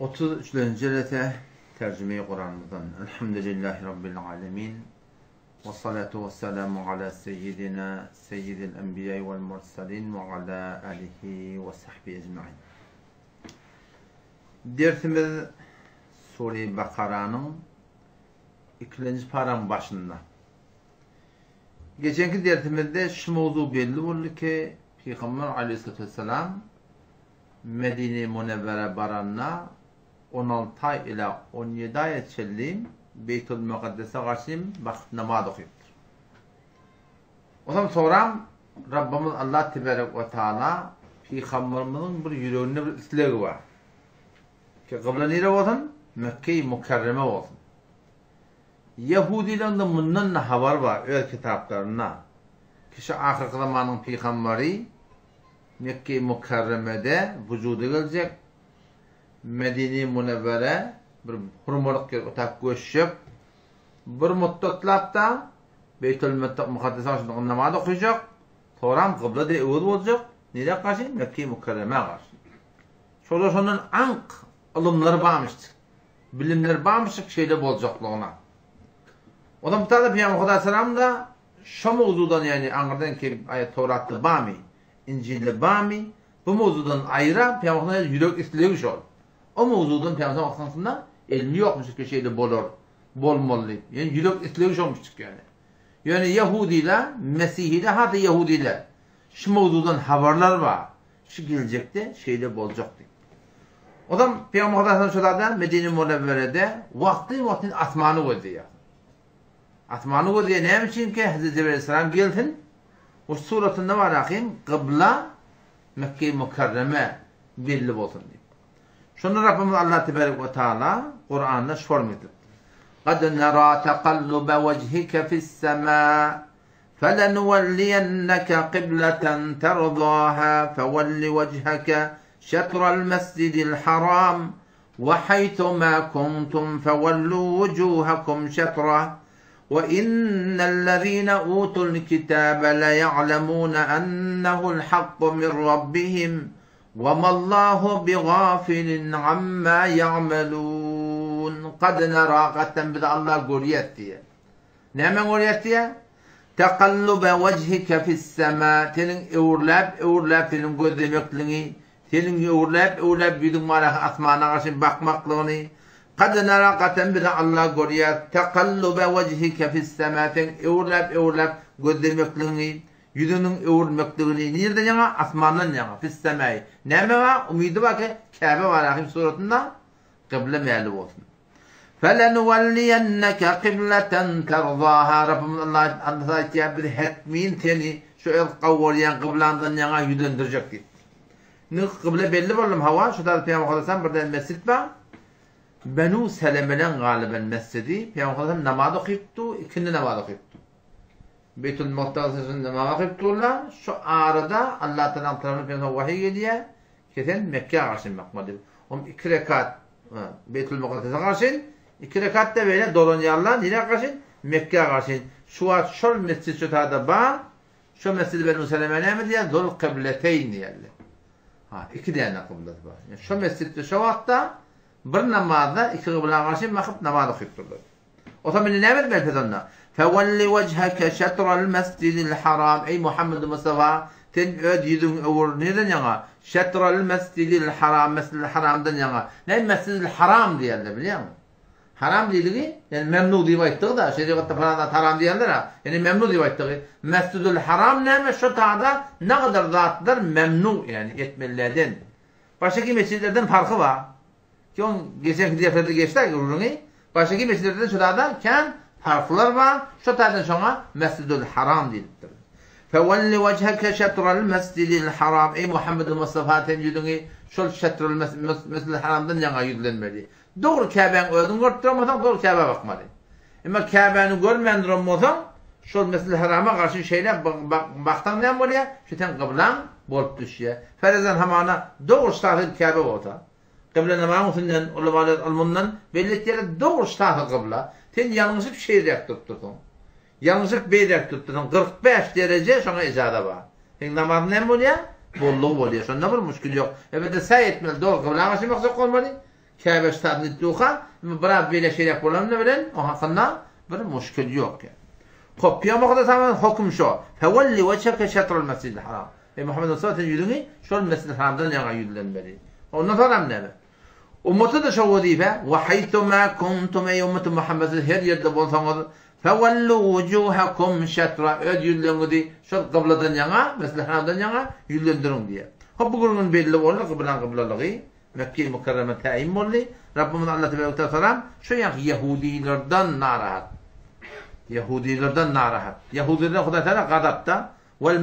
33. cilete tercüme-i Kur'an'dan Elhamdülillahi Rabbil Alemin ve salatu ve selamu ala seyyidina seyyidil enbiya vel mursalin ve ala alihi ve sahbihi ecmaîn. Dersimiz Sure-i Bakara'nın 2. paranın başında. Geçenki dersimizde şu mevzu belli oldu ki Peygamber Aleyhisselatü Vesselam Medine-i Münevvere baranına 16 ay ile 17 ay çellim Beytül Mukaddes'e karşı vakit namaz okuyuptur. O zaman sonra Rabbimiz Allah Tebarek ve Teala Peygamberimizin bir yüreğinde bir isteği var. Ki kıble nere olsun? Mekke-i Mukarreme olsun. Yahudilerin de bundan haber var öyle kitaplarına. Kişi ahir zamanın Peygamberi Mekke-i Mukarreme'de vücuda gelecek. Medine-i Münevvere bir hurmalık yer otak göçüp bir müddetlapta Beytül Mukaddes'e karşı namaz okuyacak. Sonra kıblede evvel olacak. Nereye karşı? Mekke-i Mukarreme'ye karşı. Şonun ank ilimleri bağmıştır. Bilimler bağmıştır şeyde olacaklığına. O da muhtemelen Peygamber Aleyhisselam da şu mevzudan yani anladan ki ayet Tevrat'ta bağmı, İncil'de bağmı, bu mevzudan ayrı Peygamber'e yürek isteği şu. O mevzudan Peygamber Aleyhisselam'da ilmi yokmuş ki şeyde bolmalı. Yani yürek isteği şu olmuştuk yani. Yani Yahudiler, Mesihliler, hatta Yahudiler şu mevzudan haberler var. Şu gelecekte şeyde olacaktı. O da Peygamber Aleyhisselam Medine-i Münevvere'de vaktin asmanı koydu ya. Asmanı koydu ya ne için ki Hazreti Cebrail Aleyhisselam geldin. O suratında var akım kıbla Mekke-i Mukarreme belli olsun diye. Şunu Rabbimiz Allah Tebarek ve Teala Kur'an'da şu formudur. قَدْ نَرَى تَقَلُّبَ وَجْهِكَ فِي السَّمَاءِ فَلَنُوَلِّيَنَّكَ قِبْلَةً تَرْضَاهَا فَوَلِّ وَجْهَكَ شَطْرَ الْمَسْجِدِ الْحَرَامِ وَحَيْثُ مَا كُنْتُمْ فَوَلُّوا وُجُوهَكُمْ شَطْرَهُ وَإِنَّ الَّذِينَ أُوتُوا الْكِتَابَ لَيَعْلَمُونَ أَنَّهُ الْحَقُّ مِنْ رَبِّهِمْ وَمَا اللَّهُ بِغَافِلٍ عَمَّا يَعْمَلُونَ قَدْ نَرَى قَدْتَنْ بِدَ اللّٰه görüyet diye. Ne hemen görüyet diye? تَقَلُّبَ وَجْهِكَ فِي السَّمَاءِ Senin eğurlep senin gözlemekliğini, senin eğurlep bilin var asmana karşı bakmaklığını قَدْ نَرَى قَدْتَنْ بِدَ اللّٰه görüyet تَقَلُّبَ وَجْهِكَ فِي السَّمَاءِ Senin eğurlep gözlemekliğini, yüzünün eğurmekliğini nereden yana? Asmandan yana. Fissemâi. Ne var? Umudu var ki Kabe var ahim suratında kıble meali olsun. فَلَنُوَلِّيَنَّكَ قِبْلَةً تَرْضَاهَا Rabbimiz Allah anlatacak bir hetmin seni şu el kavvalayan kıblandan yana yüdündürecek diye. Ne kıble belli var mı hava? Şu da Peygamber Aleyhisselam burada mescid var. Benu Seleme'den galiben mescidi. Peygamber Aleyhisselam namaz okuyuptu. İkindi namaz okuyuptu. Beytül Mukaddes'in namaz okuyuptular. Şu arada Allah tarafından Peygamber vahiy geliyor. Kesin Mekke'ye karşı makmadı. 2 rekat Beytül Mukaddes'e karşı 2 rekat da böyle dolanıyorlar. Nereye karşı? Mekke'ye karşı. Şu mescid şu tarafta var. Şu mescid Benu Seleme'ne mi diye? Zul kıbleteyn diyorlar. 2 tane kıblet var. Yani şu mescidde şu vakta bir namazda 2 kıbleye karşı makıp namaz okuyuptular. O zaman ne mi Peygamber? فَوَلِّ وَجْهَكَ شَطْرَ الْمَسْجِدِ الْحَرَامِ Ey Muhammed Mustafa sen öd yüzün öğür neden yana? شَطْرَ الْمَسْجِدِ الْحَرَامِ Mescid-i Haram'dan yana. Ne Mescid-i Haram diyorlar biliyor musun? Haram dediği yani memnu diye ayttığı da şeriatta falan da haram diyorlar ha. Yani memnu diye ayttığı. Mescid-i Haram ne? Şu taada ne kadar zatlar memnu yani etmelilerden. Başka mescidlerden farkı var. Ki on geçen deferde geçti ki başka mescidlerden şu taada kan farklar var. Şu tadan sonra Mescid-i Haram deyildir. فَوَلِّ وَجْهَكَ شَطْرَ الْمَسْجِدِ الْحَرَامِ Ey Muhammed Mustafa sen yüzünü şu şatrul Mescid-i Haram'dan yana yüzlenmeli. Doğru Kabe'nin ödün görtüremezsen doğru Kabe'ye bakmalı. Ama Kabe'ni görmendiriyorsan şu Mescid-i Haram'a karşı şeyler baktan ne oluyor? Şöten kıblan bolup düşüyor. Ferezen hamana doğru şahit Kabe olsa. Kıbla namazından ulamalar almandan belirtileri doğru şahit kıbla. Sen yanlışlık şeyler tutturdun. Yanlışlık beyler tutturdun. 45 derece sonra icada var. Sen namaz ne oluyor? Bolluğu oluyor. Sonra ne var müşkül yok. Evet de say etmeli. Doğru kıbla karşı maksat olmalı. Kabe stadını tuha, bırak böyle şeyler yapalım ne bilen, o hakkında bir müşkil yok yani. Hop, Peygamber tamam hüküm şu. Fevelli vecheke şatrul mescidil haram. Muhammed sallallahu aleyhi ve sellem şu mescidil haramdan yana yürülenmeli. Ondan sonra ne? Ummeti de şu vazife ve haythuma kuntum ey ummeti Muhammed'in her yerde bulsanız fevellu vucuhakum şatra ödüllüğünü şu kıbladan yana mescidil haramdan yana yürülendirin diye. Hop bugünün belli olur kıblalığı Mekke-i Mukarreme tayin oldu. Rabbimiz Allah Teala ve Teala şu Yahudilerden narahat. Yahudilerden narahat. Yahudiler Huda Teala gadapta vel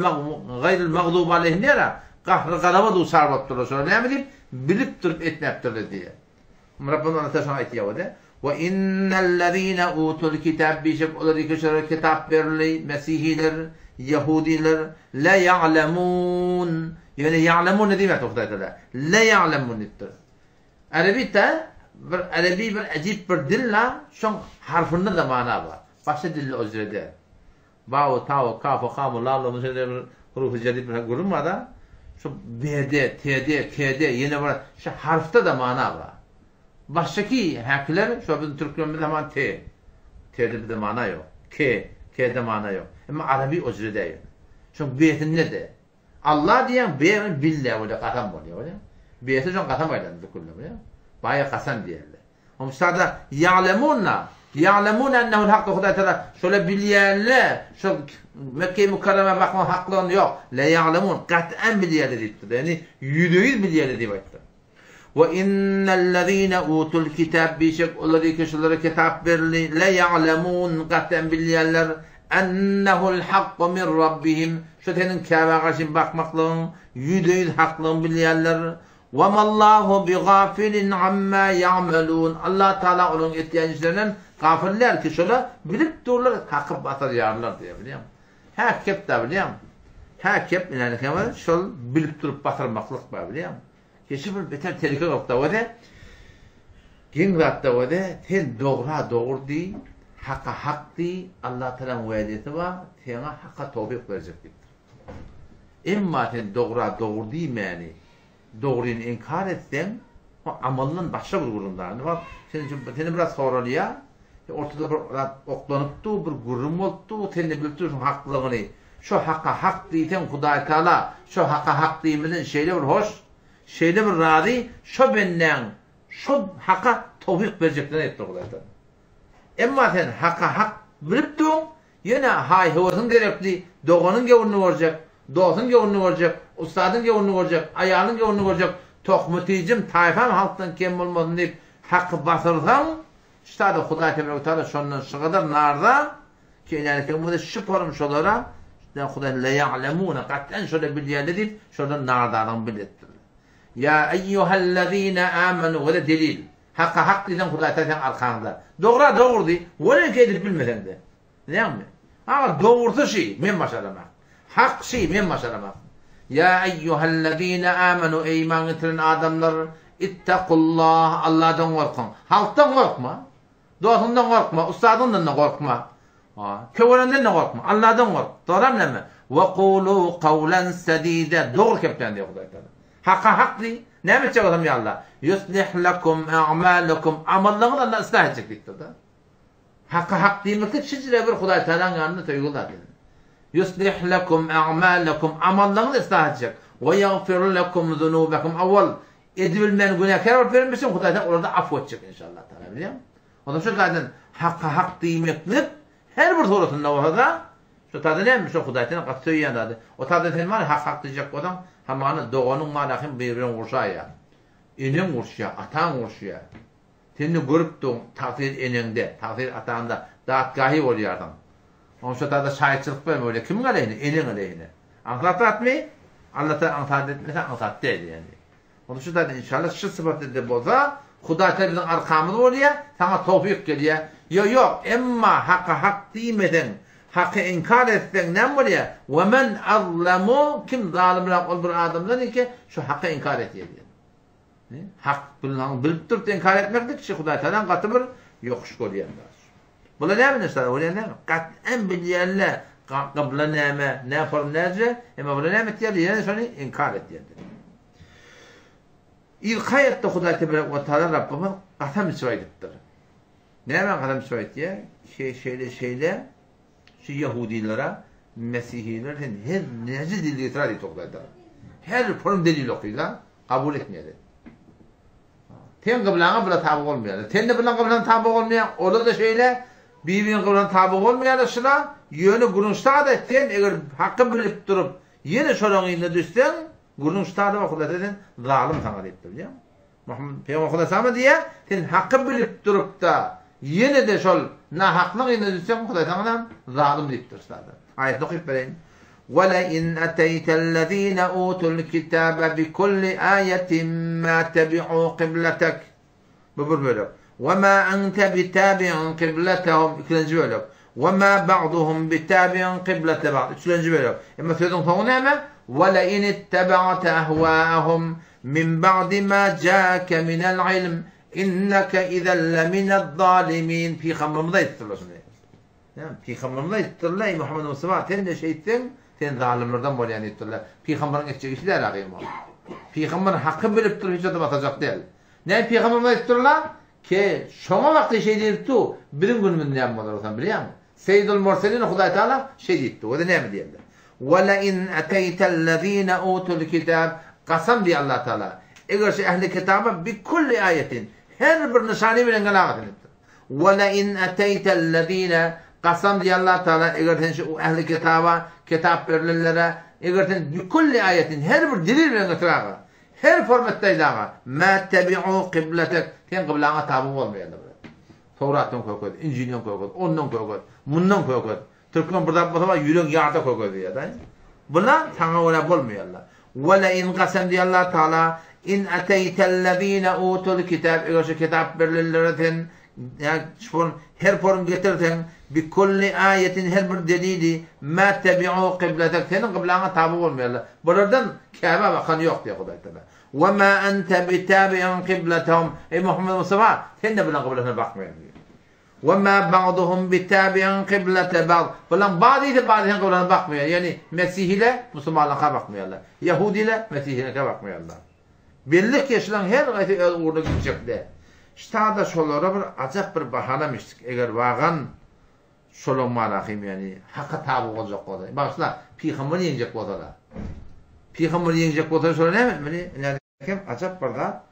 gayril mağdub aleyhim nera qahrı gadaba du sarbattır. Sonra ne bilip bilip durup etmeptir diye. Rabbimiz Allah Teala ayetiyor da ve innellezine utul kitab bişek oları ki kitap verli Mesihiler, Yahudiler la ya'lemun. Yani ya'lemun ne demek Huda Teala? La ya'lemun ittir. Arabi bir acip bir dilla şu harfinde de mana var. Başka dille özrede. Bav, tav, kaf, kam, lam, mesela bir hurufu cedid bir görünmeden şu b'de, t'de, k'de yine var. Şu harfte de mana var. Baştaki harfler şu bizim Türkçemizde hemen t. T'de bir mana yok. K'de mana yok. Ama Arabi özrede yani. Şu b'tin ne de? Allah diyen b billahi öyle kasam oluyor öyle. B'si şu kasam aydan kullanıyor öyle. Bayağı kasam diyorlar. Ama sada ya'lemunna ya'lemun ennehu'l hakku Huda Teala şöyle bilyenler şu Mekke-i Mukarreme bakma hakkı yok. La ya'lemun kat'en bilyenler dedi. Yani %100 bilyenler diyor. Ve innellezine utul kitab bişek oları kişilere kitap verili la ya'lemun kat'en bilyenler ennehu'l hakku min rabbihim şu senin Kabe'ye karşı bakmaklığın %100 haklığın bilyenler وَمَا اللّٰهُ بِغَافِلٍ عَمَّا يَعْمَلُونَ Allah Teala onun ettiği işlerinden gafirler ki şöyle bilip dururlar, kalkıp batar yarlar diye biliyor musun? Hakep de biliyor musun? Hakep yani kemal şöyle bilip durup batırmaklık var biliyor musun? Keşif bir beter tehlike yok da o da genrat da o da ten doğru değil, hak değil, Allah Teala'nın vaadeti var, sana hakka tevfik verecektir. Emma ten doğru değil yani. Doğruyu inkar etsen o amalının başka bir grubundan var. Seni biraz soruyor. Ortada bir oklanıptı, bir gurum oldu. Seni bildirirsin haklılığını. Şu hakka hak diyten Huda Teala, şu hakka hak diyemeden şeyle bir hoş, şeyle bir razı, şu benden, şu hakka tevfik vereceklerini etti Huda Teala. Ama sen hakka hak bilip durun, yine hayhuvasın gerekli, doğanın gavurunu olacak. Doğsun gavurunu olacak, ustadın gavurunu olacak, ayağının gavurunu olacak, tokmuticim, tayfam halktan kim olmadın deyip hakkı basırsan, işte de Huda Teala şundan şu kadar narda ki ilerken bu da şüpharım şolara, işte Huda le ya'lemune, katlen şöyle bilyeyle deyip şuradan nardadan bilettir. Ya eyyühellezine amenu, ve de delil. Hakka hak diysen Huda Teala'nın arkanda. Doğru değil, ve ne edip bilmesen de. Ne mi? Ama doğrusu şey, men başaramak. Hak şey men başaramak. Ya eyyühellezine amenu ey iman getiren adamlar ittakullah Allah'tan korkun. Halktan korkma. Dostundan korkma. Ustadından da korkma. Kövrenden de korkma. Allah'tan kork. Doğru mu? Ve kulu kavlen sedide. Doğru kepten diyor Huda Teala. Hakka hak değil. Ne mi çağırdım ya Allah? Yuslih lekum a'malakum. Amallarını Allah ıslah edecektir da. Hakka hak demekte şicre bir Huda Teala'nın yanına tüygüler dedi. Yuslih lekum a'malakum amallarını ıslah edecek. Ve yagfir lekum zunubakum avval edilmeyen günahkar vermişsin Huda Teala orada affedecek inşallah Teala biliyor musun? Onun için zaten hakka hak demeklik her bir sorusunda orada şu tadı neymiş o Huda Teala katıyor yanında. O tadı sen var hak diyecek adam hemen doğanın malakın birbirine vurşaya. İnin vurşaya, atan vurşaya. Seni görüp de takdir eninde, takdir atağında dağıtgahı oluyor adam. Onun için da şahitçilik var mı öyle? Kimin aleyhine? Elin aleyhine. Anlatat mı? Anlatat etmese anlatat değil yani. Onun için da inşallah şu sıfatı da boza, Huda Teala'nın arkamını oluyor, sana tevfik geliyor. Yok, emma hakka hak demeden, hakkı inkar etsen ne oluyor? وَمَنْ أَظْلَمُ Kim zalimler ol bir adamdan ki şu hakkı inkar ediyor. Hak bilip durup inkar etmektir ki Huda Teala'nın katı bir yokuş koruyanlar. Bula ne bilirler? Öyle ne? Kat'en bilyenler kabla ne form nece ama bula ne metiyeli yani şunu inkar ediyorlar. İlk ayette Hudaý Tebarak we Taala Rabbimiz qasam içiýipdir. Näme qasam içiýipdir? Şeyle şu Yahudilere, Mesihilere her nece dilde itiraz etýärler. Her form delil okuylar, kabul etmeýärler. Ten kıblana bile tabi olmayan. Ten de bilen kıblana tabi olmayan. Ola da şöyle birbirine kıblana tabi olmayan şuna yönü gurunçta da ten eğer hakkı bilip durup yine şoran yine düşsen gurunçta da vakıda dedin zalim sana deyip biliyor musun? Muhammed Peygamber Kuda sama diye ten hakkı bilip durup da yine de şol na haklık yine düşsen Kuda sana zalim deyip dursa da. Ayet okuyup vereyim. وَلَئِنْ أَتَيْتَ الَّذ۪ينَ أُوتُوا الْكِتَابَ بِكُلِّ آيَةٍ مَا تَبِعُوا قِبْلَتَكَ ببر بölük. وَمَا أَنْتَ بِتَابِعٍ قِبْلَتَهُمْ ikinci bölük. وَمَا بَعْضُهُمْ بِتَابِعٍ قِبْلَةَ بَعْضٍ üçüncü bölük. Ama sözün sonu ne mi? وَلَئِنِ اتَّبَعْتَ أَهْوَاءَهُمْ مِنْ بَعْدِ مَا جَاءَكَ مِنَ الْعِلْمِ إِنَّكَ إِذًا لَمِنَ الظَّالِمِينَ Peygamberimize ittirler şimdi. Peygamberimize ittirler. Muhammed Mustafa sen de şeytin sen zalimlerden bolyan ettirler. Peygamberin etçek işler ağayım. Peygamber hakkı bilip durup hiç adam atacak değil. Ne Peygamberimize ittirler? Ki şoma vakti şey deyip tu birim günümün ne yapmalar olsan biliyor musun? Seyyidul Murselin Hudaý Teala şey deyipti. O da ne mi diyorlar? وَلَئِنْ أَتَيْتَ الَّذ۪ينَ اُوتُوا الْكِتَابِ Kasam diye Allah Teala. Eğer şey ehli kitaba bi kulli ayetin her bir nişani bilen galagatın ettir. وَلَئِنْ أَتَيْتَ الَّذ۪ينَ Kasam diye Allah Teala eğer şu ehli kitaba kitap verilere eğer bi kulli ayetin her bir delil bilen getiraga her formattaydaga ma tabi'u qiblatak sen kıblana tabi olmayanlar. Tevrat'tan koyuyor, İncil'den koyuyor, ondan koyuyor, bundan koyuyor. Türkmen burada mesela yürek yağda koyuyor ya da. Bunlar sana öyle olmuyorlar. وَلَئِنْ قَسَمْ diye Allah Teala in ateytellezine utul kitab eğer şu kitap verilere her form getirten bi kulli ayetin her bir delili ma tabi'u qiblatak senin kıblana tabi olmuyorlar. Buradan Kabe bakan yok diye Hudaý Teala. Ve ma ente bitabi'in qiblatahum. Ey Muhammed Mustafa sen de buna kıblasına bakmıyorsun diyor. Ve ma ba'duhum bitabi'in qiblate ba'd. Bunlar bazısı kıblasına bakmıyor. Yani Mesih ile Müslümanlara bakmıyorlar. Yahudi ile Mesih ile bakmıyorlar. Belli ki yaşanan her gayet uğurda gidecekler. İşte da şolara bir acayip bir bahanamıştık. Eğer vagan şolun malakım yani hakka tabi olacak olsa. Başla Peygamber yenecek olsa. Peygamber yenecek olsa şöyle ne mi? Yani acayip bir da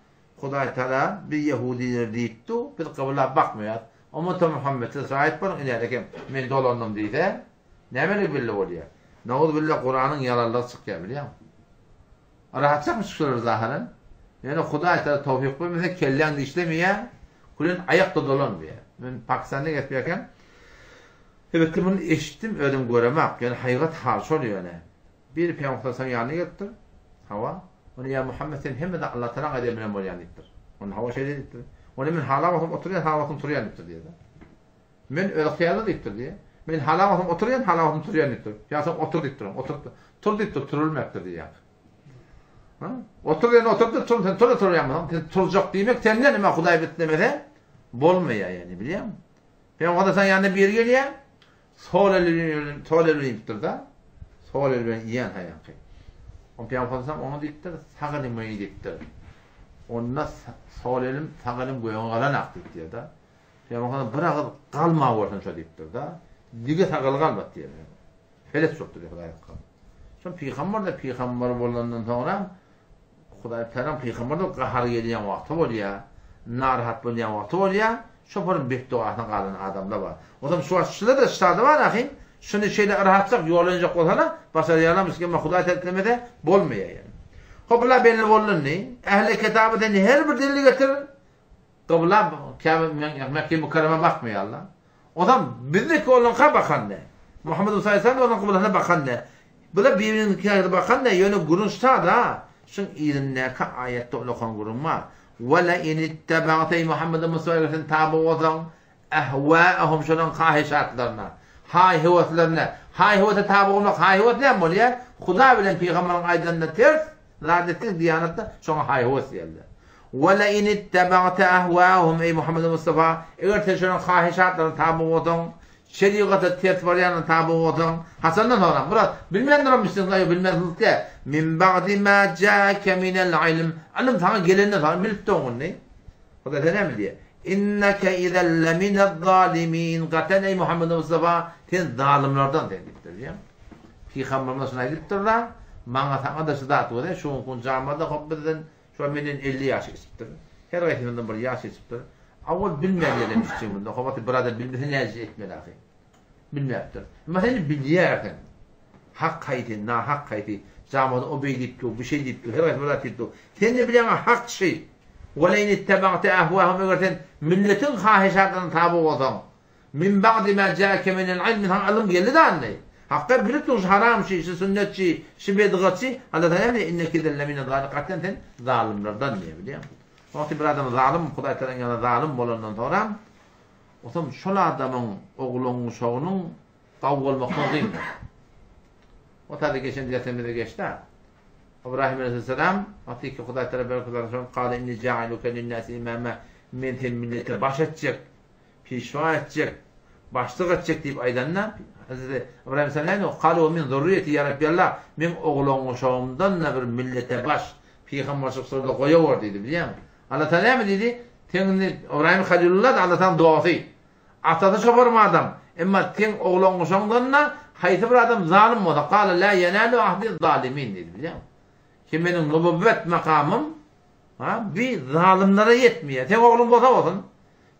Hudaý Teala bir Yahudiler deyipti. Bir kıbla bakmıyor. Ama Muhammed'e sahip olun. İlerken men dolandım deydi. Ne böyle belli oluyor? Ne oldu billah Kur'an'ın yalanları çıkıyor biliyor musun? Rahatça mı çıkıyor zahiren? Yani Hudaý Teala tevfik vermese kellen de işlemiyor. Kulun ayakta dolanmıyor. Ben Pakistan'da geçerken evet bunu eşittim ödüm göremek. Yani hayrat harç oluyor yani. Bir Peygamber yanına gitti. Hava. Onu ya Muhammed sen hem de Allah Teala ademine bolyan ettir. Onu hava şey dedi. Onu men halavatım oturuyor halavatım turuyan ettir diye. Men öyle kıyalı ettir diye. Men halavatım oturuyan halavatım turuyan ettir. Ya sen otur ettir. Tur ettir turulmaktır diye. Oturuyor turulmayan. Turacak demek senden mi Hudaý bitlemede bolmuyor yani biliyor musun? Peygamber sen yanına bir geliyor. Sol elini ittir da. Sol elini yiyen hayakı. O Peygamber onu diktir, sağ elini diktir. Onunla sol elim, sağ elim goýan aktı diye da. Peygamber bırakıp kalma varsan şu diktir da. Dige sağal kalmat diye. Felet çoktur diye Hudaý Teala. Şu Peygamber bolandan sonra Hudaý Teala Peygamberden qahar gelen wagty bolýar. Narahat bolýan wagty bolýar. Şoparın beddua qalan adamlar var. Odam şu açıda da ştada var ahim. Şunu şeyle rahatsak yolanacak olana başarıyalamız ki Hudaý Teala'da bolmuyor yani. Hopla belli bolun ne? Ehli kitabeden her bir delil getirir. Qabla Mekke Mükerreme bakmıyor Allah. Odam bizdeki olanğa bakan ne? Muhammed sallallahu aleyhi ve sellem onun kıblana bakan ne? Bula birbirinin kıyafetine bakan ne? Yani gurunçta da şun ilimne ka ayette okunan gurunma. وَلَئِنِ اتَّبَعْتَ Muhammed Mustafa'nın tabi olan ehvâehum şunun kahişatlarına, hayhıvatlarına, hayhıvata tabi olmak, hayhıvat ne oluyor? Huda bilen Peygamber'in aydınında ters, ladetin diyanette şuna hayhıvat yerler. وَلَئِنِ اتَّبَعْتَ ehvâehum ey Muhammed Mustafa, eğer sen şunun kahişatlarına tabi olan, şeriatı tertip arayanın tabi olsan Hasan'dan sonra Murat bilmeyenler olmuşsun da bilmezlik de min ba'di ma ca'ke minel ilm alim sana gelenden sonra bilip de onun ne? O da ne diye? İnneke izen leminez zalimin qaten ey Muhammed Mustafa sen zalimlerden dediktir ya. Peygamberimiz şuna ayttılar. Bana sana da şidat oldu. Şu kun camada hobbeden şu menin 50 yaş geçiptir. Her ayetinden bir yaş geçiptir. Avval bilmeyen demiştim bunda. Hobbati birader bilmesen ne etmeli ahi. Bilmeyaptır. Ama seni biliyorken hak kayti, na hak kayti zamanda o bey deyip ki, bir şey deyip ki, her ayet böyle deyip ki, sen de bilen hak şey. وَلَيْنِ اتَّبَعْتَ اَهْوَاهُمْ öğreten milletin hahişatlarına tabi olsan. Min ba'di ma ca'ke minel ilm min alım geldi de anne. Hakka biliyorsunuz haram şey, sünnetçi, bedgatçi. Allah Teala ne inneke zellemine zalikatten sen zalimlerden diye biliyor musun? Vakti bir adam zalim, Huday Teala'nın yanında zalim olandan sonra o zaman şol adamın oğlunun şoğunun tav olmaktan değil mi? O tabi geçen dersinde geçti. İbrahim Aleyhisselam vakti ki Huday Teala berkatlarına kâle inni ca'aluke linnâsi imâme menhem millete baş edecek, pişva edecek, başlık edecek deyip aydanına Hazreti İbrahim Aleyhisselam kâle o min zurriyeti ya Rabbiyallah min oğlunun şoğundan bir millete baş Peygamber Sallallahu koyuyor dedi biliyor musun? Allah Teala mı dedi? Tenin İbrahim Halilullah da Allah'tan duası. Atası şoförmü adam. Ama ten oğlunun şoğundan hayti bir adam zalim olsa kâle la yenalu ahdi zalimin dedi biliyor musun? Ki benim nübüvvet makamım bir zalimlere yetmiyor. Ten oğlun boza olsun.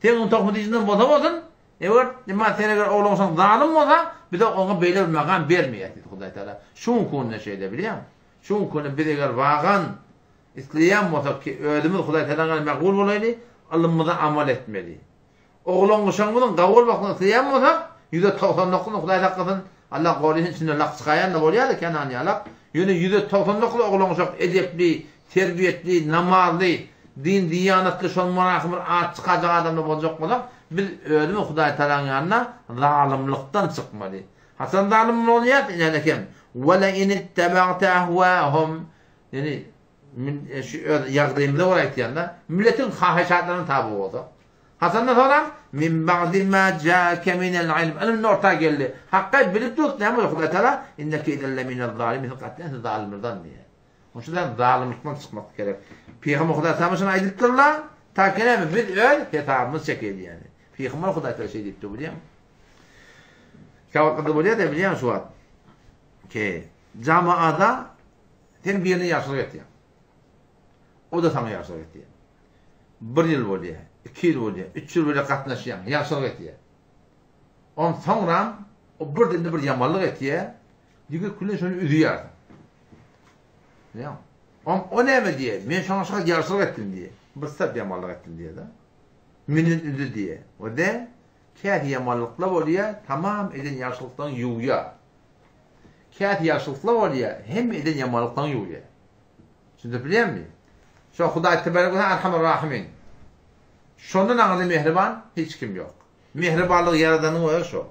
Ten tohmudicinden boza olsun. Evet, ama sen eğer oğlun olsan zalim olsa bir de ona böyle bir makam vermiyor dedi Huday Teala. Şun konu şeyde biliyor musun? Şun konu bir eğer vagan İsleyen olsa ki ödümüz Huday Teala'nın makbul olaydı, Allah'ımıza amel etmeli. Oğlun olsanın kabul bakın İsleyen olsa %99'unu Huday Teala'nın Allah korusun içinde lak çıkayan da oluyor da kenanı alak. Yani %99'unu oğlun olsak edepli, terbiyetli, namazlı, din diyanetli şolmana akımır ağaç çıkacak adamda olacak olsak biz ödümüz Huday Teala'nın yanına zalimlikten çıkmalı. Hasan zalim oluyor ilerken وَلَاِنِ اتَّبَعْتَ اَهْوَاهُمْ yani yardımda olarak diyende milletin hahişatlarına tabi oldu. Hasan'dan sonra min ba'di ma ca'ke minel ilm. Elimde ortaya geldi. Hakkı bilip tut ne mi Huday Teala? İnneke idelle minel zalimin. Katlen zalimlerden diye. Onun için zalimlikten çıkmak gerek. Peygamber Huday Teala'nın aydıktırlar. Ta ki ne mi? Biz öyle hitabımız çekildi yani. Peygamber Huday Teala şey deyip de biliyor musun? Kavaklarda biliyor da biliyor musun? Ki camiada senin birini yaşlık ediyor. O da sana yaşlık ediyor. 1 yıl oluyor, 2 yıl oluyor, 3 yıl oluyor katlaşıyor, yaşlık ediyor. Ondan sonra o bir dilde bir yamallık ediyor. Diyor ki şunu üzüyor. O ne mi diye? Ben şu an yaşlık ettim diye. Bir sırf yamallık ettim diye de. Minin üzü diye. O da kâti yamallıkla oluyor, tamam edin yaşlıktan yuğuyor. Kâti yaşlıkla oluyor, hem edin yamallıktan yuğuyor. Şimdi biliyor musun? Şu Huday Tebarek ve Erhamur Rahimin. Şundan ağzı mehriban hiç kim yok. Mehribanlık yaradanı o şu.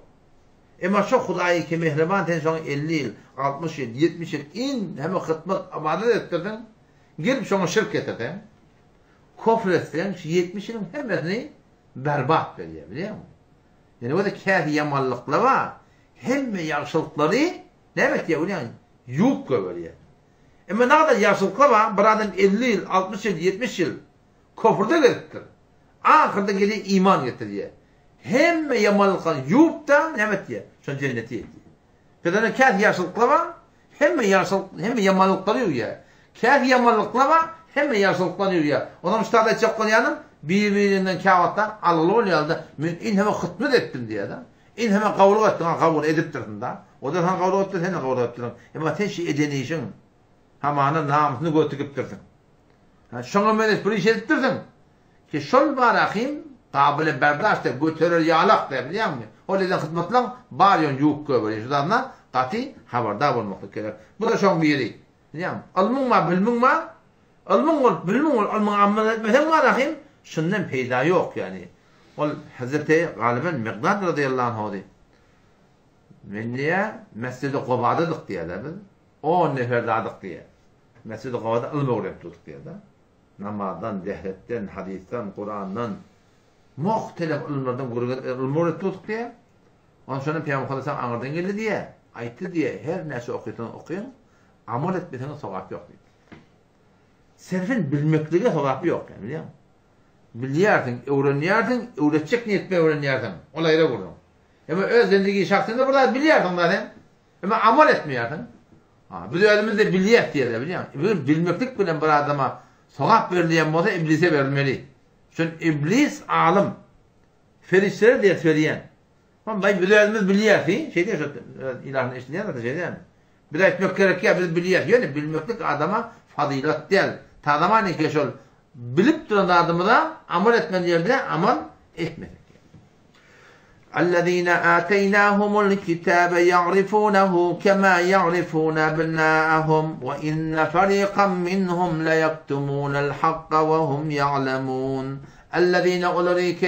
Ama şu Huday'ı ki mehriban ten son 50 yıl, 60 yıl, 70 yıl in hem hizmet abadet ettirdin. Girip şunu şirk ettirdin. Kufr ettirdin. 70 yılın hemesini berbat veriyor biliyor musun? Yani o da kâhi yamallıkla var. Hem yaşlılıkları ne demek ya biliyor musun? Yuh görüyor. Ama ne kadar yaşlılıkla var, bir adam 50 yıl, 60 yıl, 70 yıl kufrda getirtir. Ahirde geliyor iman getiriyor. Hem yamallıkla yuh da ne demek ya? Şu cenneti yetiyor. Kadına kâhi yaşlılıkla var, hem yamallıkları yuh ya. Kâhi yamallıkla var, hem yaşlılıkları yuh ya. Ondan müstahada edecek yanım, birbirinden kâvattan alalı oluyor da, in hemen hıtmet ettim diye de. İn hemen kavluq ettin, kavluq ediptirdin da. O da sen kavluq ettin, sen de kavluq ettirdin. Ama sen şey edenişin. Hamana namusunu götürüp durdun. Şuna menes bir iş edip durdun. Ki şol barakim kabile berdaşta götürür yağlak da biliyor musun? O yüzden hizmetler baryon yuh köbür. Şudanla kati haberdar olmak gerek. Bu da şon bir yeri. Biliyor musun? Ilmın var, bilmin var. Ilmın var, bilmin var. Ilmın amel etmesen barakim şundan peyda yok yani. O Hazreti galiben Miqdad radıyallahu anh men diye Mescid-i Kuba'dadık diye de biz. 10 neferdadık diye. Mescid-i Kuba'da ilmi öğrenip tuttuk diye de. Namazdan, dehretten, hadisten, Kur'an'dan muhtelif ilimlerden ilmi öğrenip tuttuk diye. Onun sonra Peygamber Aleyhisselam anırdan geldi diye, ayıttı diye her neyse okuyun, amel etmesine sevap yok diyor. Serfin bilmekliğe sevap yok yani biliyor musun? Biliyorsun, öğreniyorsun, öğretecek niyetme öğreniyorsun. Olayla vurdun. Ama öz zindagi şahsında burada biliyorsun zaten. Ama amel etmiyorsun. Biz özümüzde biliyet diye biliyor musun? Bilmeklik bilen bir adama sevap verilen olsa iblise verilmeli. Çünkü iblis alim. Ferişleri diye söyleyen. Ama biz özümüz biliyoruz. Şey diyor şu ilahın işleyen de şey diyor. Bir etmek gerek ya biz biliyoruz. Yani bilmeklik adama fazilet değil. Tadama ne ki şol bilip duran adamı da amel etmen yerde amel etmedik. اَلَّذ۪ينَ آتَيْنَاهُمُ الْكِتَابَ يَعْرِفُونَهُ كَمَا يَعْرِفُونَ أَبْنَاءَهُمْ وَإِنَّ فَرِيقًا مِّنْهُمْ لَيَكْتُمُونَ الْحَقَّ وَهُمْ يَعْلَمُونَ اَلَّذ۪ينَ اولئك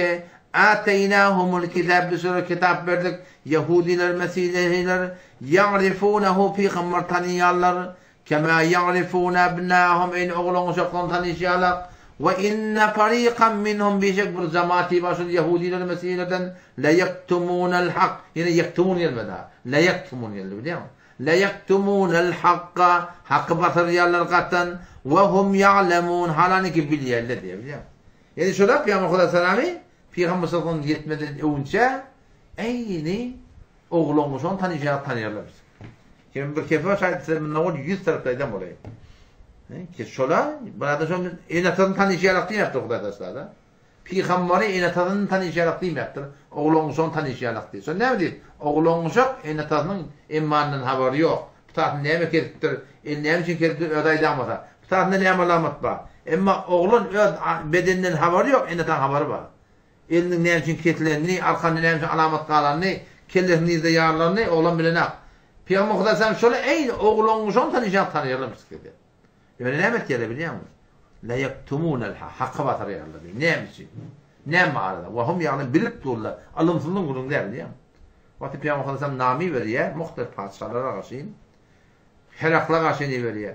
آتَيْنَاهُمُ الْكِتَابَ bir kitap verdik. Yahudiler, Mesihliler يَعْرِفُونَهُ peygamber tanıyorlar. كَمَا يَعْرِفُونَ أَبْنَاءَهُمْ en oğlunu çoktan tanışıyorlar. وَإِنَّ فَرِيقًا مِّنْهُمْ bir bir cemaati başlı Yahudiler, Mesihlilerden لَيَكْتُمُونَ الْحَقِّ yine yektumun gelmedi ha. لَيَكْتُمُون geldi biliyor musun? لَيَكْتُمُونَ الْحَقَّ hakkı batırıyorlar katan وَهُمْ يَعْلَمُونَ halani biliyorlar diye biliyor musun? Yani şöyle Peygamber Aleyhisselam'ı Peygamber Aleyhisselam'ın yetmeden önce eyni oğlunu tanıyorlar. Şimdi bir kefe şahit minnaval 100 taraflardan oraya. Ki şola, burada şu enatadın tanışarak değil yaptı Kudaydaşlar da. Peygamberi enatadın tanışarak değil yaptı. Oğlunu son tanışarak değil. Sonra ne mi oğlunu çok enatadının imanının haberi yok. Bu tarafın ne mi kerttir? Ne için kerttir? Ödaydı amata. Bu tarafında ne alamet var? Ama oğlun bedeninden haberi yok. Enatadın haberi var. Elinin ne için kertlerini, arkanın ne için alamet kalanını, kellerini de yarlarını oğlan bilene. Peygamber Kudaydaşlar şöyle ey oğlunu son tanışarak tanıyorlar dedi. Yani ne demek yani biliyor musun? La yaktumun hakkı batırıyorlar. Ne için? Ne mağarada? Ve hum yani bilip dururlar. Alımsızlığın kurun der biliyor musun? Vakti Peygamber Aleyhisselam nami veriyor. Muhtelif padişahlara karşıyım. Herakla karşıyım veriyor.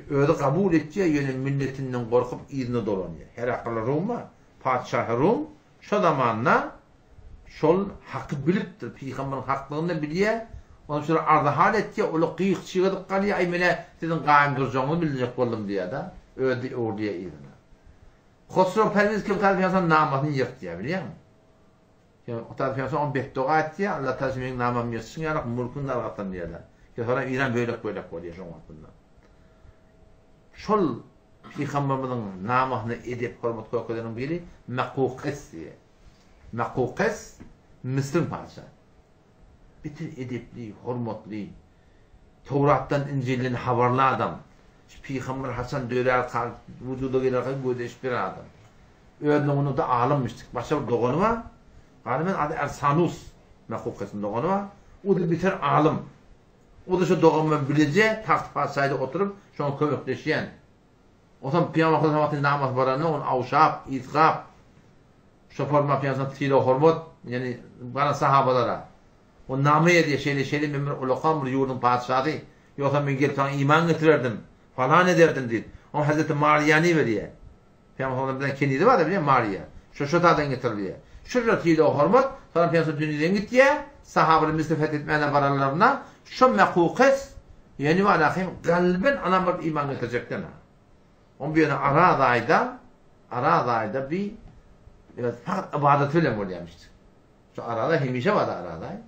Öyle kabul edeceği yönü milletinden korkup izni dolanıyor. Herakla Rum'a, padişahı Rum şu zamanla şol hakkı biliptir. Peygamberin hakkını biliyor. Onun sonra ardahal etti, onu kıyık çıkıdık kalıyor, ay mene sizin qaim duracağını bilecek oldum diye da, öyle orduya idine. Khosrow Perviz ki o tarif yasan namasını yırt diye biliyor musun? Yani o tarif yasan onu beddua etti, Allah tarifinin namamı yırtsın, yani mülkünün arqatan diye da. Ki sonra İran böyle oluyor şu vaktinde. Şol Peygamberimizin namasını edip hürmet koyulanın biri Mekukes diye. Mekukes, Mısır'ın padişahı. Bütün edepli, hürmetli, Tevrat'tan İncil'den haberli adam. Peygamber Hasan dörer vücuda gelirken gödeş bir adam. Öyle onu da ağlamıştık. Başka bir doğanı var. Alimin adı Ersanus. Mekukes'in doğanı var. O da biter alim. O da şu doğanı bilece taht padişahıyla oturup şu an kömekleşen. O zaman Peygamber Aleyhisselam'ın namaz baranı onun avşab, izgab. Şu forma Peygamber'in tila hürmet yani bana sahabalara. O nameye diye şeyle memur ulakam bir yurdun padişahı. Yoksa ben gelip sana iman getirirdim. Falan ederdim dedi. O Hazreti Maria'nı veriyor. Peygamber'den kendisi var da biliyor Maria. Şu tadan getiriliyor. Şu tila hürmet sonra Peygamber dünyadan gitti. Sahabenin misafet etmeyene baralarına şu mekukes yani var akım kalben ana bir iman getirecekler. On bir aradayda bir fakat ibadetiyle mi oluyormuştu? Şu arada hemişe vardı arada.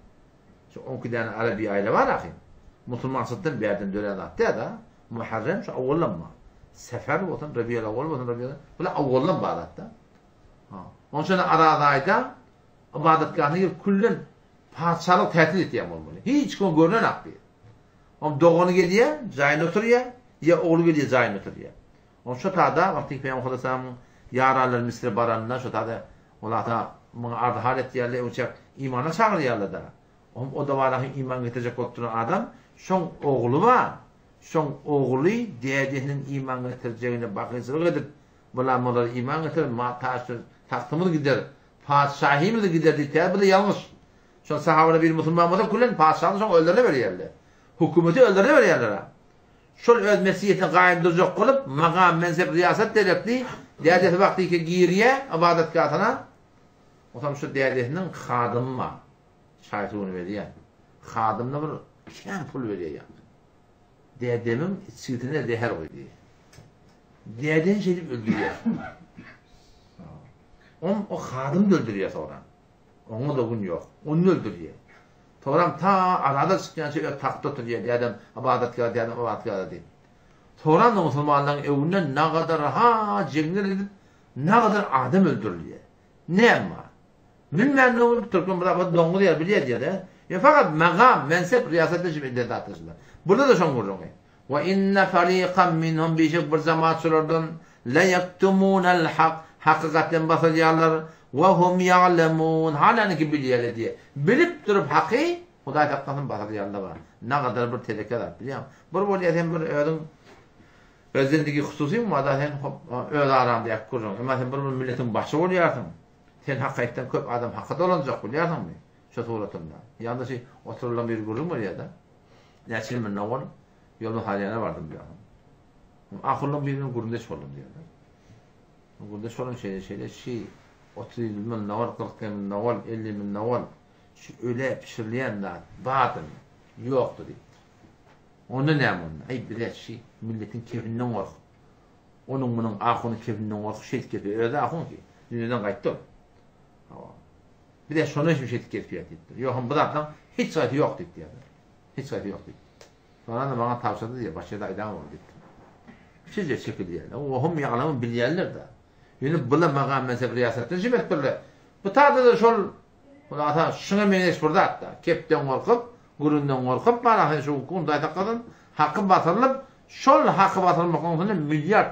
Şu 10 tane Arabi aile var akım. Müslüman sıddın bir yerden dönen attı ya da Muharrem şu avvallanma. Sefer olsun, Rabi'el avval olsun, Rabi'el böyle avvallan bağlattı. Onun için aradayda ibadetgahını girip kullun padişahlık tehdit ettiğim olmalı. Hiç kim görünen akbıyor. Ama doğunu geliyor, zayın oturuyor, ya oğlu geliyor, zayın oturuyor. Onun şu tada, vakti Peygamber Aleyhisselam'ın yaralar Mısır baranından şu tada, ola da bana ardahal ettiği uçak imana çağırıyorlar da. O da var iman getirecek oturan adam, şun oğlu var. Şun oğlu dedinin iman getireceğine bakıyorsunuz edip, bulanmaları iman getirir, tahtımız gider, padişahimiz gider diye, bu da yanlış. Şun sahabına bir Müslüman olsa kullen padişahını şun öldürüne veriyorlar. Hükümeti öldürüne veriyorlar. Şun öz mesihiyetini qaim duracak olup, maqam, mensep, riyaset derepli, dedesi vakti ki giriye, ibadetgahına, o zaman şu dedesinin xadımı var. şaytunu veriyor. Xadımna bir kän pul veriyor. Dedemin sırtına deher koydu. Deden şeyip öldürüyor. O xadım öldürüyor sonra. Onu da gün yok. Onu öldürüyor. Toram ta arada çıkan şey takta oturuyor. Dedem abadatgah, dedem abadatgah deyip. Toram da Müslümanların evinden ne kadar cengiler edip ne kadar adam öldürülüyor. Ne ama? Bilmeyen ne olur Türk'ün bırakıp dongu diye biliyor diye de. Fakat mekam, mensep, riyasetli şimdi iddet atışlar. Burada da son vurduğum. Ve inne fariqan minhum bir cemaat sürürdün. Le yektumunel hak. Hakikaten basacaklar. Ve hum ya'lemun. Halen ki biliyorlar diye. Bilip durup hakkı Huday taktasın basacaklar var. Ne kadar bir tehlike var biliyor musun? Bir böyle sen bir ödün özündeki hususi mi var da sen öyle aramda yakkurun. Ama sen bir milletin başı oluyorsun. Sen hakikaten köp adam hakikaten olacak biliyorsun mu? Şu suratında. Yanda şey oturulan bir grup var ya da. Neçil min navon yolun haliyana vardım biliyorsun. Akıllım birinin gurundeş oldum diyorlar. Gurundeş olan şeyle 30 min navon, 40 min navon, 50 min navon şu öyle pişirilenler batın yoktu diye. Onu ne yapalım? Ay bilet şey milletin kefinden kork. Onun bunun akını kefinden kork şey etkiliyor. Öyle akın ki dünyadan kayıttı. Bir de şunu hiçbir şey etkiliyor dedi. Yok bu da hiç saati yok dedi yani. Hiç saati yok dedi. Sonra da bana tavsiye diye başta idam oldu dedi. Sizce çekildi yani. O hem yağlamın bilyerler de. Yani bula maqam mezhep riyasetini jimet birle. Bu tadı da şol ata şuna meneş burada hatta. Kepten korkup, gurundan korkup bana şu kunda takadın hakkı batırılıp şol hakkı batırılmak konusunda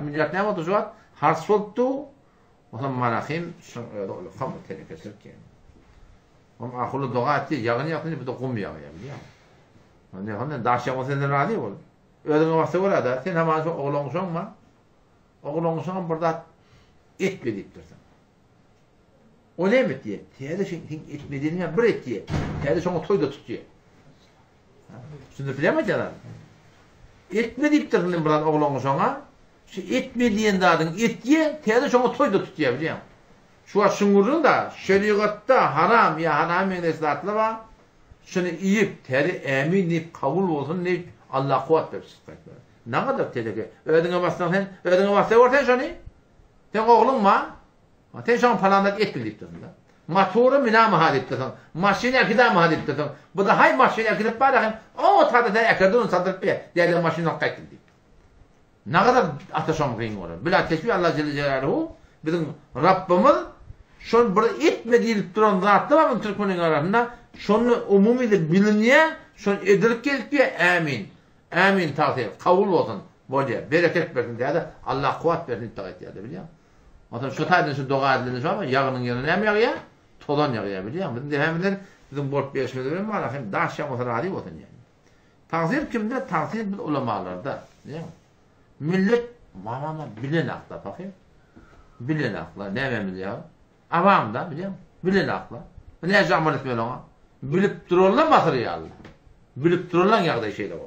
milyar ne oldu şu an? Harsoldu. O zaman manahim şu kam tehlikesi ki. Ama akıllı dua etti. Yağını yapınca bir de kum yağı biliyor musun? Hani daşyamı senden razı ol. Ödün varsa orada sen hemen şu oğlansan mı? Oğlansan burada et verip dursan. O ne mi diye? Teyze şey etmediğini bir et diye. Teyze şunu toyda tutuyor. Şimdi bilemeyeceksin. Etmedip dursan buradan oğlansan şu etmediğin dağın et diye teyze şunu toyda tutuyor biliyor musun? Şu aşıngurun da şeriatta haram ya haram esnatla var. Şunu yiyip teri emin deyip kabul olsun deyip Allah kuvvet versin. Ne kadar tehlike. Ödüne bassan sen, ödüne bassan ortaya şunu. Sen oğlun mu? Sen şunu falandak et bilip dursun. Motoru mina mahal ettirsin. Maşini akıda mahal ettirsin. Bu da hay maşini akıdıp bari o tadı da akırdığını satırıp bir değerli maşini noktayı deyip. Ne kadar ateşom kıyın olur. Bila teşbih Allah Celle Celaluhu bizim Rabbimiz şunu burada etme deyip duran zatlı var mı Türkmenin arasında? Şunu umumi de biliniyor, şunu edilip gelip diye amin. Amin tavsiye, kabul olsun. Böyle bereket versin diye de Allah kuvvet versin iddia diye de biliyor musun? Mesela şu taydın şu dua edilir şu ama yağının yanına hem yağıyor, tolan yağıyor biliyor musun? Bizim borç bir yaşmada verin var, hem daş yapmasına razı olsun yani. Tavsiye kimde? Tavsiye bir ulemalarda. Biliyor musun? Millet, bilen akla bakayım. Bilen akla, ne ememiz ya? Avam da biliyor musun? Bilen akla. Ne yaşamak etmiyor ona? Bilip dururlar materyal. Bilip dururlar yağda şeyler var.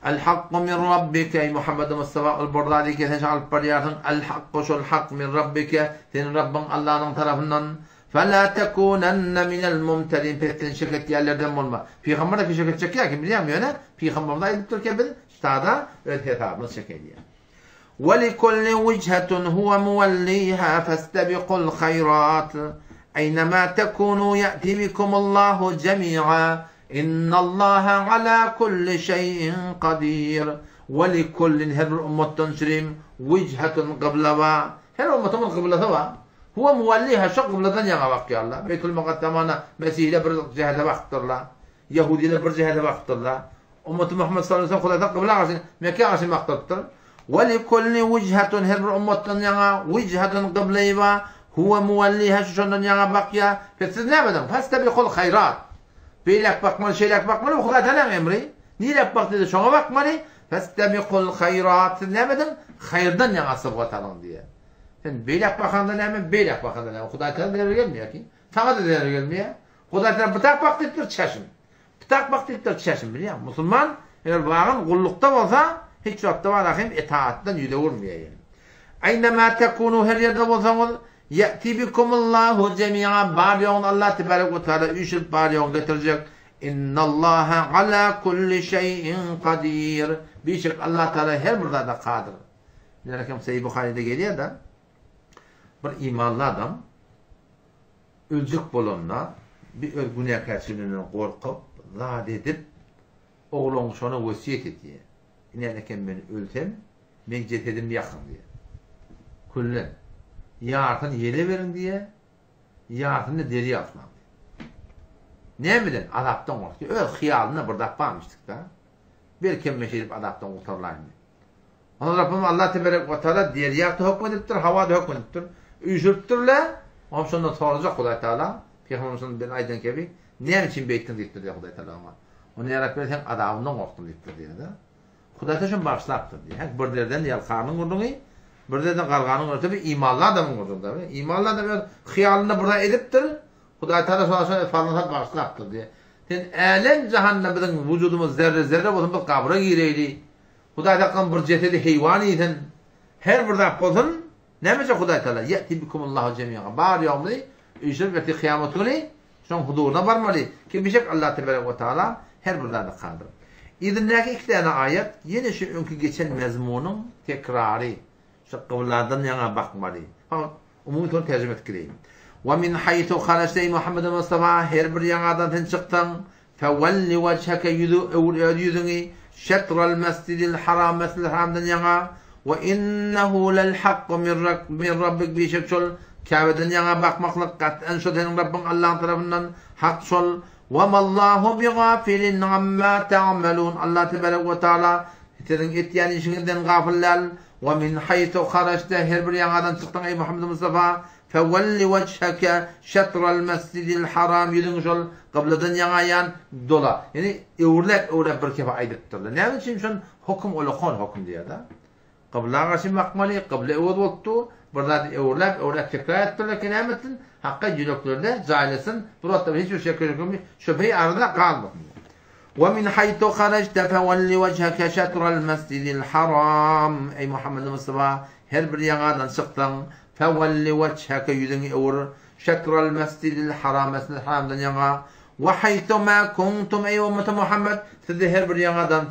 El-hakku min rabbike ey Muhammed Mustafa el-Burdadi ki sen şalıp bariyatın el-hakku şol hak min rabbike senin Rabbin Allah'ın tarafından فَلَا تَكُونَنَّ مِنَ الْمُمْتَرِينَ Pekten şirket yerlerden olma. Peygamber de şirket çekiyor ki biliyor musun? Peygamber de edip dururken bir stada öyle hetabını çekiyor. وَلِكُلِّ وِجْهَةٌ هُوَ مُوَلِّيهَا فَاسْتَبِقُوا الْخَيْرَاتِ أَيْنَمَا تَكُونُوا يَأْتِ بِكُمُ اللّٰهُ جَمِيعًا إِنَّ اللّٰهَ عَلَى كُلِّ شَيْءٍ قَدِيرٌ وَلِكُلِّ her ummetten şirim وِجْهَةٌ قِبْلَةٌ her ummetin kıblası var. Huve muvalliha şu kıbleden yana bakıyor Allah. Beytül Mukaddamana Mesih'le bir cihete baktırlar. Yahudi'yle bir cihete baktırlar. Ümmeti Muhammed sallallahu aleyhi ve sellem kıbleden karşı Mekke karşı baktırlar. وَلِكُلِّ وِجْهَةٌ her ummetten yana وِجْهَةٌ kıbleyi var. Huve muvalliha şu şundan yana bakıyor. Peki siz ne yapın? فَاسْتَبِقُوا الْخَيْرَاتِ Beylek bakmalı, şeylek bakmalı. Bu kadar tanım emri. Nilek bak dedi, şuna bakmalı. فَاسْتَبِقُوا الْخَيْرَاتِ ne yapın? Hayırdan yana sıvgat alın diye. Sen beylek bakandan hemen beylek bakandan hemen. Huday tanım değerli gelmiyor ki. Sana da değerli gelmiyor. Huday tanım bıtak bak deyiptir çeşim. Bıtak bak deyiptir çeşim biliyor musun? Müslüman eğer bağın kullukta olsa hiç vakti var rahim itaatten yüde vurmuyor yani. Aynı ma tekunu her yerde olsanız Ya'ti bikumullahu cemi'a bar yoğun Allah tebarek ve teala üşüp bar yoğun getirecek. İnnallaha ala kulli şeyin kadir. Bir şey Allah Teala her burada da kadir. Bir rakam Sahih Buhari'de geliyor da bir imanlı adam ölecek bolonla bir günah keçiliğinden korkup zat edip oğlun şuna vasiyet ediyor. İnerken ben ölsem ben cesedimi yakın diye. Kullen yartın yere verin diye yartın da deri atmam. Ne bilin adaptan korkuyor. Öyle hıyalına burada bağmıştık da. Bir kemme şeyip adaptan kurtarılayım diye. Ona Rabbim Allah tebarek ve teala deri yaktı hükmediptir, havada hükmediptir. Üşürttürle ama sonra soracak Huday Teala Peygamberimizin bir aydan gibi ne için beyttin deyiptir diye Huday Teala ama. Onu yaratmıyor sen adamından korktun deyiptir diye de. Huday Teala şunu bağışlaktır diye. Hek bir derden yalkarının kurduğunu bir derden karganın kurduğunu tabi imanlı adamın kurduğunu tabi. İmanlı adam hıyalını burada ediptir. Huday Teala sonra fazlasat bağışlaktır diye. Sen elen cehennemizin vücudumuz zerre zerre olsun bir kabra gireyli. Huday Teala bir cesedi heyvaniydin. Her burada olsun. Neymiş Huday Teala? Ya'ti bikumullahu cemi'a. Bar yağmlı, işir ve kıyamet günü şun huzuruna varmalı. Ki bir şey Allah Tebarek ve Teala her burada da kadir. İdindeki iki tane ayet yine şu önkü geçen mezmunun tekrarı. Şu kıvlardan yana bakmalı. Umumi konu tercüme ettireyim. Ve min haythu kharajta Muhammed Mustafa her bir yanadan çıktın. Fevelli vechheke yüzünü şetrel mescidil haram mescidil haramdan yana. وَإِنَّهُ لَلْحَقُّ مِنْ رَبِّكَ بِشَكْ şol Kabe'den yana bakmaklık kat'en şu senin Rabbin Allah'ın tarafından hak şol وَمَا اللّٰهُ بِغَافِلٍ عَمَّا تَعْمَلُونَ Allah Tebarek ve Teala senin ettiğin işinizden gafiller وَمِنْ حَيْثُ خَرَجْتَ her bir yanadan çıktın ey Muhammed Mustafa فَوَلِّ وَجْهَكَ شَطْرَ الْمَسْجِدِ الْحَرَامِ yüzün şol kıbladan yana yan dola yani öğürlep bir kefa aydettirdi. Ne için şun hukum olukon hukum diye da Kıbla karşı makmali, kıbla evvel oldu. Burada evlet tekrar ettiler ki nemetin hakka cülüklerde zailesin. Burada hiçbir şey yok. Şüpheyi arada kaldı. وَمِنْ حَيْثُ خَرَجْتَ فَوَلِّ وَجْهَكَ شَطْرَ الْمَسْجِدِ الْحَرَامِ Ey Muhammed Mustafa her bir yanadan çıktın. فَوَلِّ وَجْهَكَ yüzünü evur. شَطْرَ الْمَسْجِدِ الْحَرَامِ Mescid-i Haram'dan yana. وَحَيْثُ مَا كُنْتُمْ ey ümmeti Muhammed siz de her bir yanadan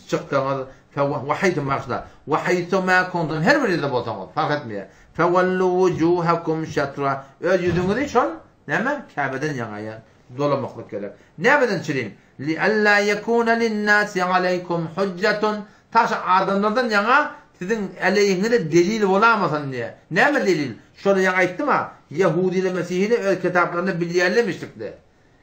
çıktınız. وحيث ما أخذ وحيث ما كنتم her birinde bolsanız fark etmiyor. فَوَلُّوا وُجُوهَكُمْ شَطْرًا yüzünüzü şol neme Kabe'den yanaya dolamaklık gerek. Nereden çireyim? لِأَلَّا يَكُونَ لِلنَّاسِ عَلَيْكُمْ حُجَّةٌ taş adamlardan yana sizin aleyhine delil olamasın diye. Ne mi delil? Şöyle yana ayıttı mı? Yahudi ile Mesih ile öyle kitaplarını bilgilerlemiştik de.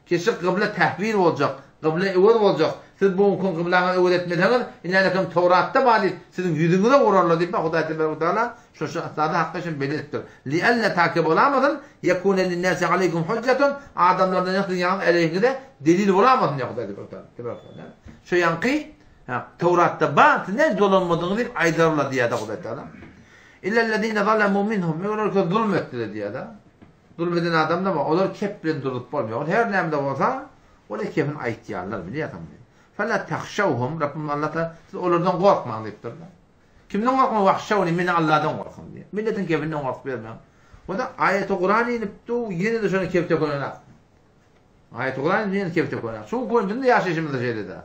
Kesin kıble tehvir olacak. Kıble evvel olacak. Siz bu hukun kıblağına evvel etmediniz. İnanakım Tevrat'ta bari sizin yüzünüze vurarlar deyip Huday Tebarek ve Teala şu aslarda hakkı için belirttir. لِأَلَّا takip olamadın. يَكُونَ لِلنَّاسِ عَلَيْكُمْ حُجَّةٌ adamlardan yakın yanın aleyhine delil olamadın ya Huday Tebarek ve Teala. Şu yankı Tevrat'ta bazı ne dolanmadığını deyip aydarla diye de Huday Teala. İlla ellezine zalemu minhum. Onlar ki zulmettiler diye de. Zulmeden adam da var. Onlar keplen durup olmuyor. Her nemde olsa o da kepin ayıtıyarlar biliyor tamam. Fela tahşavhum. Rabbim Allah'ta siz onlardan korkmayın deyiptir. Kimden korkmayın? Vahşavni min Allah'dan korkun diye. Milletin kepinden korkup vermeyin. O da ayet-i Kur'an'ı inip de yine de şöyle kepte koyarak. Ayet-i Kur'an'ı yine kepte koyarak. Şu koyunca yaşayışımızda şeyde de.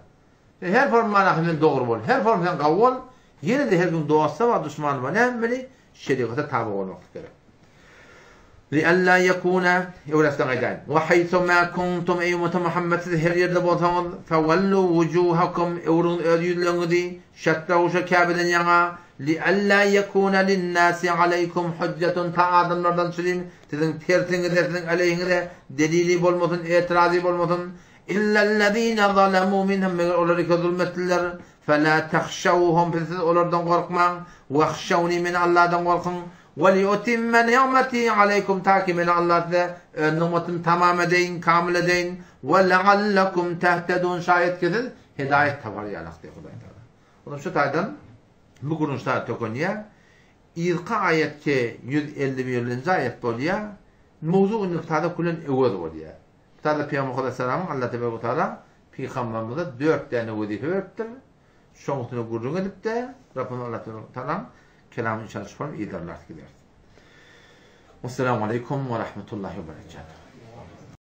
Her form manakından doğru bol. Her formdan kavval yine de her gün doğası var, düşmanı var. Ne yapmalı? Şeriata tabi olmak gerek. لِأَلَّا يَكُونَ Öylesinden aydan. وَحَيْثُ مَا كُنْتُمْ ey ümmeti Muhammed siz her yerde bolsanız فَوَلُّوا وُجُوهَكُمْ evrun yüzlerinizi şatrahu Kabe'den yana لِأَلَّا يَكُونَ لِلنَّاسِ عَلَيْكُمْ حُجَّةٌ ta adamlardan söyleyeyim sizin tersinize sizin aleyhinize delili bolmasın, itirazı bolmasın. İllellezîne zalemû minhum onları ki zulmettiler. Felâ tehşevhum siz onlardan korkmayın. Vehşevni min Allah'dan korkun. Ve li'utimme ni'meti aleykum ta ki min Allah size nimetim tamam edeyin, kamil edeyin. Ve leallekum tehtedun şayet ki siz hidayet tavarıyalak diye Huday Teala. Onun şu taydan bu kurunçlar tokunya İzqa ayet ki 151. ayet boluyor. Mevzu noktada kulen evvel oluyor. Tabi Peygamber Aleyhisselam'ın Allah Tebarek ve Teala Peygamberimize 4 tane vazife verdi. Şoğutunu gurrun edip de Rabbim Allah Tebarek ve Teala kelamını çalışıp idarlar gider. Vesselamu Aleyküm ve Rahmetullahi ve Berekatuhu.